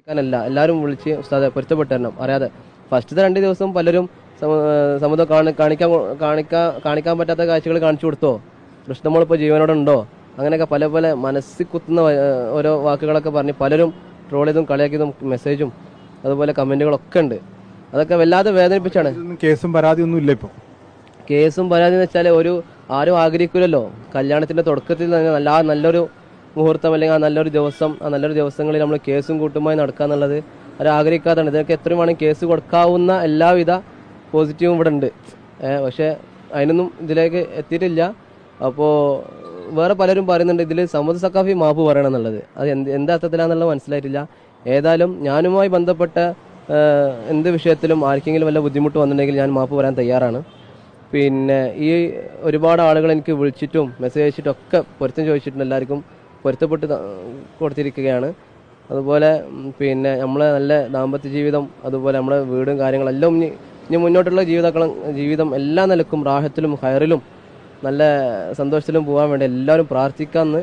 ാനല്ല എല്ലാവരും വിളിച്ച് ഉസ്താദെ പൊരുത്തപ്പെട്ട് തരണം അറിയാതെ ഫസ്റ്റത്തെ 2 ദിവസം പലരും സമുദ്രം കാണിക്കാൻ പറ്റാത്ത കാഴ്ചകൾ കാണിച്ചു കൊടുത്തോ, കൃഷ്ണമോളിപ്പോൾ ജീവനോടെ ഉണ്ടോ, അങ്ങനെയൊക്കെ പല പല മനസ്സിൽ കുത്തുന്ന ഓരോ വാക്കുകളൊക്കെ പറഞ്ഞ് പലരും ട്രോൾ ചെയ്തും കളിയാക്കിയതും മെസ്സേജും അതുപോലെ കമന്റുകളൊക്കെ ഉണ്ട്. അതൊക്കെ വല്ലാതെ വേദനിപ്പിച്ചാണ്. കേസും പരാതിയൊന്നും ഇല്ല ഇപ്പോൾ. കേസും പരാതി എന്ന് വെച്ചാൽ ആരും ആഗ്രഹിക്കില്ലല്ലോ കല്യാണത്തിന്റെ തുടക്കത്തിൽ തന്നെ നല്ലൊരു മുഹൂർത്തം അല്ലെങ്കിൽ ആ നല്ലൊരു ദിവസങ്ങളിൽ നമ്മൾ കേസും കൂട്ടുമായി നടക്കുക എന്നുള്ളത് അത് ആഗ്രഹിക്കാതാണ്. ഇതൊക്കെ എത്രയും വേണമെങ്കിൽ കേസ് കൊടുക്കാവുന്ന എല്ലാവിധ പോസിറ്റീവും ഇവിടെ ഉണ്ട്. പക്ഷെ അതിനൊന്നും ഇതിലേക്ക് എത്തിയിട്ടില്ല. അപ്പോൾ വേറെ പലരും പറയുന്നുണ്ട് ഇതിൽ സമ്മദ് സഖാഫി മാപ്പ് പറയണം എന്നുള്ളത്. അത് എന്ത് അർത്ഥത്തിലാണെന്നുള്ളത് മനസ്സിലായിട്ടില്ല. ഏതായാലും ഞാനുമായി ബന്ധപ്പെട്ട എന്ത് വിഷയത്തിലും ആർക്കെങ്കിലും വല്ല ബുദ്ധിമുട്ട് വന്നിട്ടുണ്ടെങ്കിൽ ഞാൻ മാപ്പ് പറയാൻ തയ്യാറാണ്. പിന്നെ ഈ ഒരുപാട് ആളുകൾ എനിക്ക് വിളിച്ചിട്ടും മെസ്സേജ് അയച്ചിട്ടും ഒക്കെ പൊരുത്തം ചോദിച്ചിട്ടുണ്ട്. എല്ലാവർക്കും പൊരുത്തപ്പെട്ട് കൊടുത്തിരിക്കുകയാണ്. അതുപോലെ പിന്നെ നമ്മളെ നല്ല ദാമ്പത്യ ജീവിതം അതുപോലെ നമ്മുടെ വീടും കാര്യങ്ങളെല്ലാം ഇനി മുന്നോട്ടുള്ള ജീവിതം എല്ലാ നിലക്കും റാഹത്തിലും ഹൈറിലും നല്ല സന്തോഷത്തിലും പോകാൻ വേണ്ടി എല്ലാവരും പ്രാർത്ഥിക്കാമെന്ന്